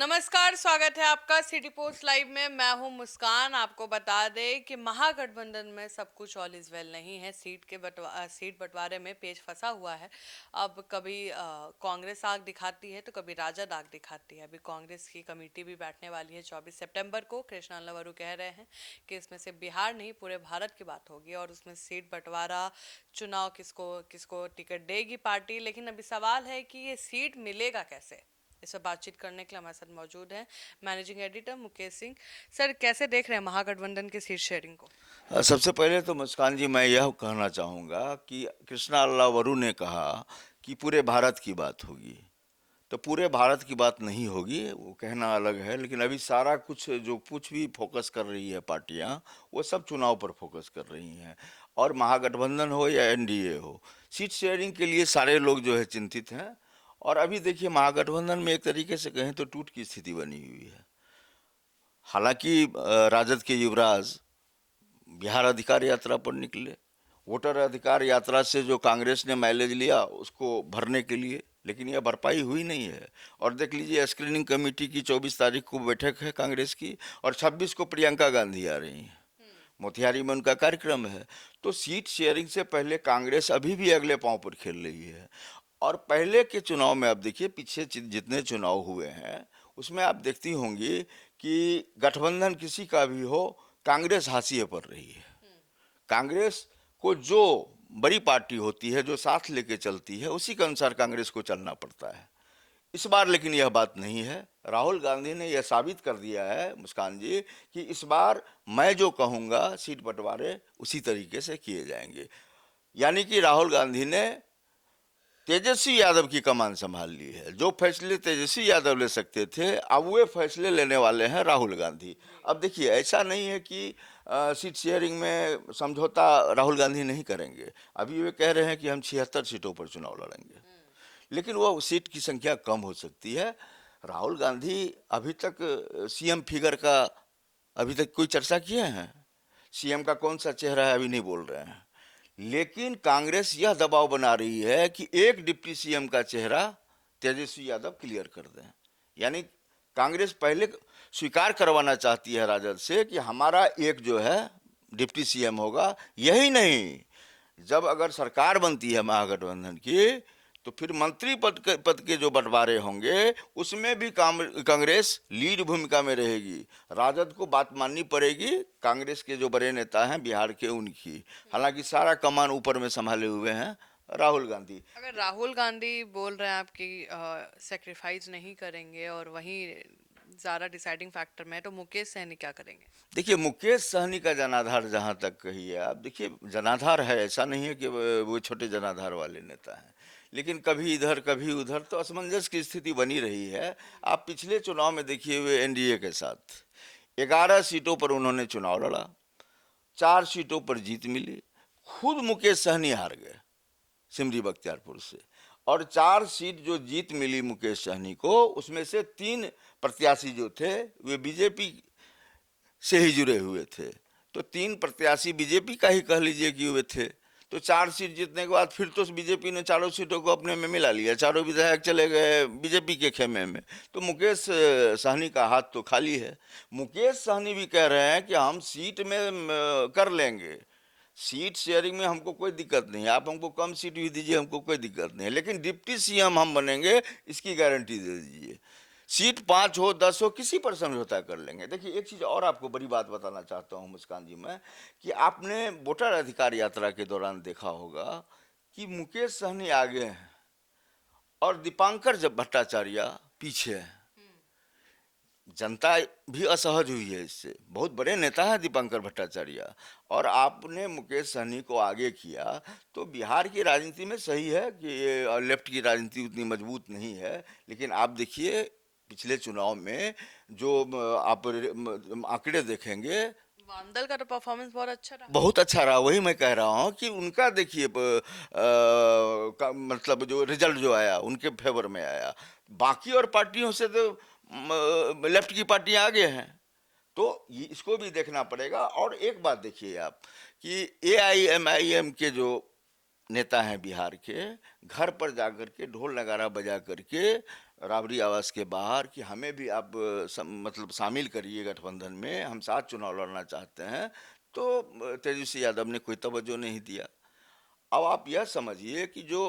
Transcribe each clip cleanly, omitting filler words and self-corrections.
नमस्कार, स्वागत है आपका सिटी पोस्ट लाइव में। मैं हूं मुस्कान। आपको बता दें कि महागठबंधन में सब कुछ ऑल इज वेल नहीं है। सीट बंटवारे में पेच फंसा हुआ है। अब कभी कांग्रेस आग दिखाती है तो कभी राजद आग दिखाती है। अभी कांग्रेस की कमेटी भी बैठने वाली है 24 सितंबर को। कृष्णा लवरू कह रहे हैं कि इसमें से बिहार नहीं पूरे भारत की बात होगी और उसमें सीट बंटवारा, चुनाव किसको किसको टिकट देगी पार्टी। लेकिन अभी सवाल है कि ये सीट मिलेगा कैसे। इस पर बातचीत करने के लिए हमारे साथ मौजूद हैं managing editor Mukesh Singh. Sir, कैसे देख रहे हैं महागठबंधन की सीट शेयरिंग को? सबसे पहले तो मुस्कान जी, मैं यह कहना चाहूँगा कि कृष्णा अल्लाह वरू ने कहा कि पूरे भारत की बात होगी। तो पूरे भारत की बात नहीं होगी, वो कहना अलग है, लेकिन अभी सारा कुछ जो कुछ भी फोकस कर रही है पार्टियां, वो सब चुनाव पर फोकस कर रही हैं। और महागठबंधन हो या एनडीए हो, सीट शेयरिंग के लिए सारे लोग जो है चिंतित हैं। और अभी देखिए, महागठबंधन में एक तरीके से कहें तो टूट की स्थिति बनी हुई है। हालांकि राजद के युवराज बिहार अधिकार यात्रा पर निकले, वोटर अधिकार यात्रा से जो कांग्रेस ने माइलेज लिया उसको भरने के लिए, लेकिन यह भरपाई हुई नहीं है। और देख लीजिए, स्क्रीनिंग कमेटी की 24 तारीख को बैठक है कांग्रेस की, और 26 को प्रियंका गांधी आ रही हैं। मोतिहारी में उनका कार्यक्रम है। तो सीट शेयरिंग से पहले कांग्रेस अभी भी अगले पांव पर खेल रही है। और पहले के चुनाव में आप देखिए, पीछे जितने चुनाव हुए हैं उसमें आप देखती होंगी कि गठबंधन किसी का भी हो, कांग्रेस हाशिए पर रही है। कांग्रेस को जो बड़ी पार्टी होती है, जो साथ लेके चलती है, उसी के अनुसार कांग्रेस को चलना पड़ता है। इस बार लेकिन यह बात नहीं है। राहुल गांधी ने यह साबित कर दिया है मुस्कान जी कि इस बार मैं जो कहूँगा सीट बंटवारे उसी तरीके से किए जाएंगे। यानी कि राहुल गांधी ने तेजस्वी यादव की कमान संभाल ली है। जो फैसले तेजस्वी यादव ले सकते थे, अब वे फैसले लेने वाले हैं राहुल गांधी। अब देखिए, ऐसा नहीं है कि सीट शेयरिंग में समझौता राहुल गांधी नहीं करेंगे। अभी वे कह रहे हैं कि हम 76 सीटों पर चुनाव लड़ेंगे, लेकिन वो सीट की संख्या कम हो सकती है। राहुल गांधी अभी तक सीएम फिगर का अभी तक कोई चर्चा किए हैं? सीएम का कौन सा चेहरा है अभी नहीं बोल रहे हैं। लेकिन कांग्रेस यह दबाव बना रही है कि एक डिप्टी सीएम का चेहरा तेजस्वी यादव क्लियर कर दें। यानी कांग्रेस पहले स्वीकार करवाना चाहती है राजद से कि हमारा एक जो है डिप्टी सीएम होगा। यही नहीं, जब अगर सरकार बनती है महागठबंधन की, तो फिर मंत्री पद के जो बंटवारे होंगे उसमें भी कांग्रेस लीड भूमिका में रहेगी। राजद को बात माननी पड़ेगी कांग्रेस के जो बड़े नेता हैं बिहार के, उनकी। हालांकि सारा कमान ऊपर में संभाले हुए हैं राहुल गांधी। अगर राहुल गांधी बोल रहे हैं आपकी सेक्रीफाइस नहीं करेंगे और वहीं ज्यादा डिसाइडिंग फैक्टर में है, तो मुकेश सहनी क्या करेंगे? देखिए, मुकेश सहनी का जनाधार जहां तक कही है, आप देखिए, जनाधार है, ऐसा नहीं है कि वो छोटे जनाधार वाले नेता हैं, लेकिन कभी इधर कभी उधर तो असमंजस की स्थिति बनी रही है। आप पिछले चुनाव में देखिए हुए एनडीए के साथ 11 सीटों पर उन्होंने चुनाव लड़ा, 4 सीटों पर जीत मिली। खुद मुकेश सहनी हार गए सिमरी बख्तियारपुर से। और 4 सीट जो जीत मिली मुकेश सहनी को, उसमें से 3 प्रत्याशी जो थे वे बीजेपी से ही जुड़े हुए थे। तो 3 प्रत्याशी बीजेपी का ही कह लीजिए कि हुए थे। तो 4 सीट जीतने के बाद फिर तो बीजेपी ने चारों सीटों को अपने में मिला लिया, चारों विधायक चले गए बीजेपी के खेमे में। तो मुकेश सहनी का हाथ तो खाली है। मुकेश सहनी भी कह रहे हैं कि हम सीट में कर लेंगे, सीट शेयरिंग में हमको कोई दिक्कत नहीं है, आप हमको कम सीट भी दीजिए, हमको कोई दिक्कत नहीं है, लेकिन डिप्टी सीएम हम बनेंगे इसकी गारंटी दे दीजिए। सीट 5 हो 10 हो, किसी पर समझौता कर लेंगे। देखिए, एक चीज़ और आपको बड़ी बात बताना चाहता हूँ मुस्कान जी मैं, कि आपने वोटर अधिकार यात्रा के दौरान देखा होगा कि मुकेश सहनी आगे हैं और दीपांकर जब भट्टाचार्य पीछे हैं। जनता भी असहज हुई है इससे। बहुत बड़े नेता हैं दीपांकर भट्टाचार्य, और आपने मुकेश सहनी को आगे किया। तो बिहार की राजनीति में सही है कि ये लेफ्ट की राजनीति उतनी मजबूत नहीं है, लेकिन आप देखिए पिछले चुनाव में जो आप आंकड़े देखेंगे, वामदल का तो परफॉर्मेंस बहुत अच्छा रहा। बहुत अच्छा रहा। वही मैं कह रहा हूँ कि उनका देखिए मतलब जो रिजल्ट जो आया उनके फेवर में आया। बाकी और पार्टियों से तो लेफ्ट की पार्टियां आगे हैं। तो इसको भी देखना पड़ेगा। और एक बात देखिए आप कि एआईएमआईएम के जो नेता हैं बिहार के, घर पर जाकर के ढोल नगारा बजा करके राबड़ी आवास के बाहर कि हमें भी आप मतलब शामिल करिए गठबंधन में, हम साथ चुनाव लड़ना चाहते हैं। तो तेजस्वी यादव ने कोई तवज्जो नहीं दिया। अब आप यह समझिए कि जो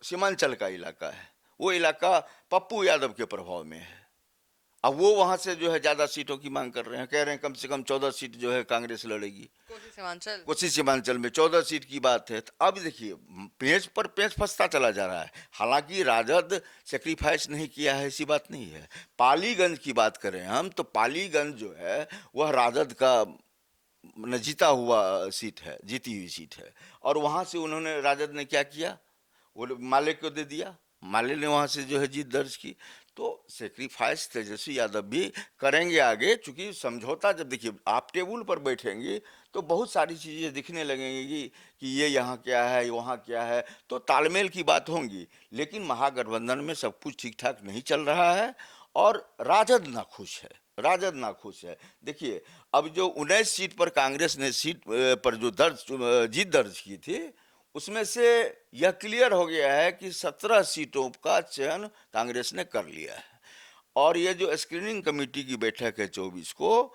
सीमांचल का इलाका है, वो इलाका पप्पू यादव के प्रभाव में है। अब वो वहां से जो है ज्यादा सीटों की मांग कर रहे हैं, कह रहे हैं कम से कम 14 सीट जो है कांग्रेस लड़ेगी। कोसी सीमांचल। कोसी सीमांचल में 14 सीट की बात है। तो अब देखिए पेच पर पेच फंसता चला जा रहा है। हालांकि राजद सेक्रीफाइस नहीं किया है, ऐसी बात नहीं है। पालीगंज की बात करें हम, तो पालीगंज जो है वह राजद का न जीता हुआ सीट है, जीती हुई सीट है। और वहां से उन्होंने, राजद ने क्या किया, वो माले को दे दिया, माले ने वहां से जो है जीत दर्ज की। तो सेक्रीफाइस तेजस्वी यादव भी करेंगे आगे, चूंकि समझौता, जब देखिए आप टेबल पर बैठेंगे तो बहुत सारी चीजें दिखने लगेंगी कि ये यहाँ क्या है, वहाँ क्या है, तो तालमेल की बात होंगी। लेकिन महागठबंधन में सब कुछ ठीक ठाक नहीं चल रहा है और राजद नाखुश है, राजद नाखुश है। देखिए अब जो 19 सीट पर कांग्रेस ने सीट पर जो जीत दर्ज की थी, उसमें से यह क्लियर हो गया है कि 17 सीटों का चयन कांग्रेस ने कर लिया है। और ये जो स्क्रीनिंग कमेटी की बैठक है 24 को,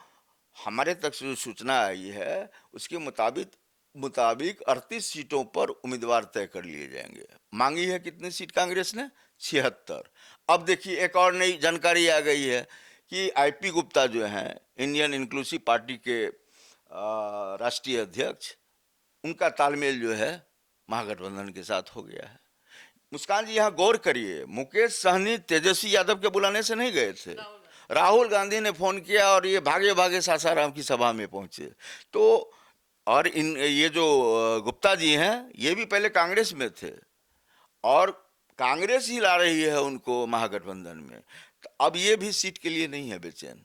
हमारे तक जो सूचना आई है उसके मुताबिक मुताबिक 38 सीटों पर उम्मीदवार तय कर लिए जाएंगे। मांगी है कितनी सीट कांग्रेस ने? 76। अब देखिए एक और नई जानकारी आ गई है कि आईपी गुप्ता जो हैं, इंडियन इंक्लूसिव पार्टी के राष्ट्रीय अध्यक्ष, उनका तालमेल जो है महागठबंधन के साथ हो गया है। मुस्कान जी यहाँ गौर करिए, मुकेश सहनी तेजस्वी यादव के बुलाने से नहीं गए थे, राहुल गांधी ने फोन किया और ये भागे भागे सासाराम की सभा में पहुंचे। तो और इन ये जो गुप्ता जी हैं, ये भी पहले कांग्रेस में थे और कांग्रेस ही ला रही है उनको महागठबंधन में। तो अब ये भी सीट के लिए नहीं है बेचैन।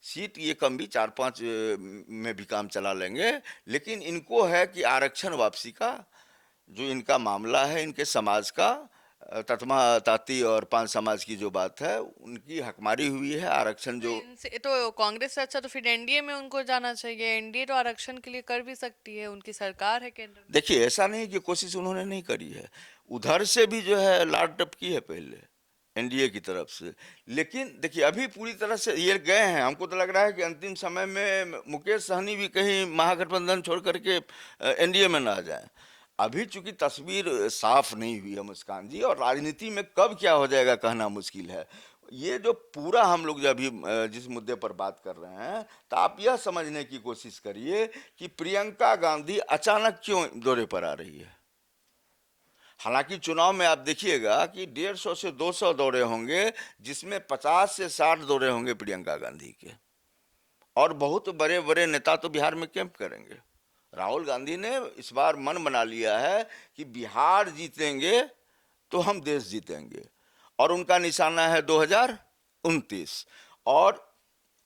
सीट ये कम भी 4-5 में भी काम चला लेंगे, लेकिन इनको है कि आरक्षण वापसी का जो इनका मामला है, इनके समाज का, ततमा ताती और पान समाज की जो बात है, उनकी हकमारी हुई है। आरक्षण जो इनसे तो कांग्रेस से अच्छा तो फिर एनडीए में उनको जाना चाहिए। एनडीए तो आरक्षण के लिए कर भी सकती है, उनकी सरकार है केंद्र में। देखिए ऐसा नहीं कि कोशिश उन्होंने नहीं करी है, उधर से भी जो है लाट टपकी है पहले एनडीए की तरफ से। लेकिन देखिए अभी पूरी तरह से ये गए हैं, हमको तो लग रहा है कि अंतिम समय में मुकेश सहनी भी कहीं महागठबंधन छोड़ करके एनडीए में ना आ जाए। अभी चूंकि तस्वीर साफ नहीं हुई है मुस्कान जी, और राजनीति में कब क्या हो जाएगा कहना मुश्किल है। ये जो पूरा हम लोग जब अभी जिस मुद्दे पर बात कर रहे हैं, तो आप यह समझने की कोशिश करिए कि प्रियंका गांधी अचानक क्यों दौरे पर आ रही है। हालांकि चुनाव में आप देखिएगा कि 150 से 200 दौरे होंगे, जिसमें 50 से 60 दौरे होंगे प्रियंका गांधी के। और बहुत बड़े बड़े नेता तो बिहार में कैंप करेंगे। राहुल गांधी ने इस बार मन बना लिया है कि बिहार जीतेंगे तो हम देश जीतेंगे, और उनका निशाना है 2029। और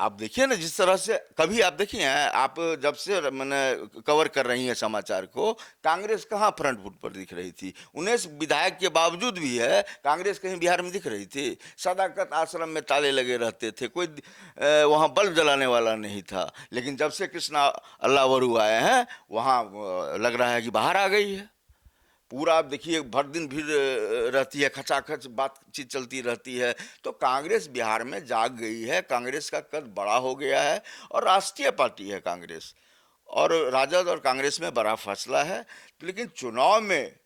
आप देखिए ना जिस तरह से, कभी आप देखिए आप जब से मैंने कवर कर रही हैं समाचार को, कांग्रेस कहाँ फ्रंट फुट पर दिख रही थी? 19 विधायक के बावजूद भी है कांग्रेस कहीं बिहार में दिख रही थी? सदाकत आश्रम में ताले लगे रहते थे, कोई वहाँ बल्ब जलाने वाला नहीं था। लेकिन जब से कृष्णा अल्लावरू आए हैं, वहाँ लग रहा है कि बाहर आ गई है। पूरा आप देखिए भर दिन भीड़ रहती है, खचाखच बातचीत चलती रहती है। तो कांग्रेस बिहार में जाग गई है, कांग्रेस का कद बड़ा हो गया है और राष्ट्रीय पार्टी है कांग्रेस। और राजद और कांग्रेस में बड़ा फैसला है। लेकिन चुनाव में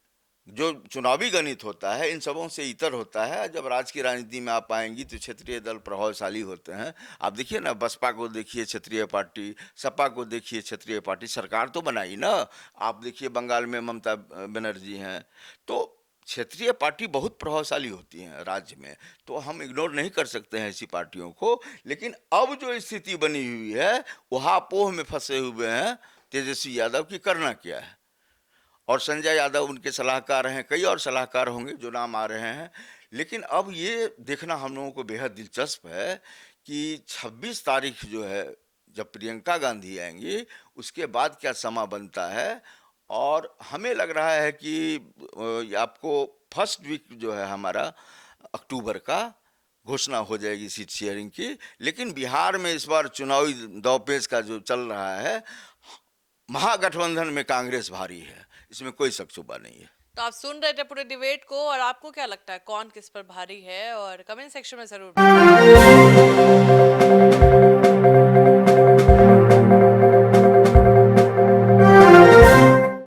जो चुनावी गणित होता है, इन सबों से इतर होता है। जब राज्य की राजनीति में आप आएंगी तो क्षेत्रीय दल प्रभावशाली होते हैं। आप देखिए ना, बसपा को देखिए क्षेत्रीय पार्टी, सपा को देखिए क्षेत्रीय पार्टी, सरकार तो बनाई ना। आप देखिए बंगाल में ममता बनर्जी हैं। तो क्षेत्रीय पार्टी बहुत प्रभावशाली होती हैं राज्य में, तो हम इग्नोर नहीं कर सकते हैं ऐसी पार्टियों को। लेकिन अब जो स्थिति बनी हुई है, वहाँ पोह में फंसे हुए हैं तेजस्वी यादव की करना क्या है। और संजय यादव उनके सलाहकार हैं, कई और सलाहकार होंगे जो नाम आ रहे हैं। लेकिन अब ये देखना हम लोगों को बेहद दिलचस्प है कि 26 तारीख जो है, जब प्रियंका गांधी आएंगी, उसके बाद क्या समा बनता है। और हमें लग रहा है कि आपको फर्स्ट वीक जो है हमारा अक्टूबर का घोषणा हो जाएगी सीट शेयरिंग की। लेकिन बिहार में इस बार चुनावी दांवपेच का जो चल रहा है, महागठबंधन में कांग्रेस भारी है। इसमें कोई शक शुबा नहीं है। तो आप सुन रहे थे पूरे डिबेट को, और आपको क्या लगता है कौन किस पर भारी है, और कमेंट सेक्शन में जरूर बताइए।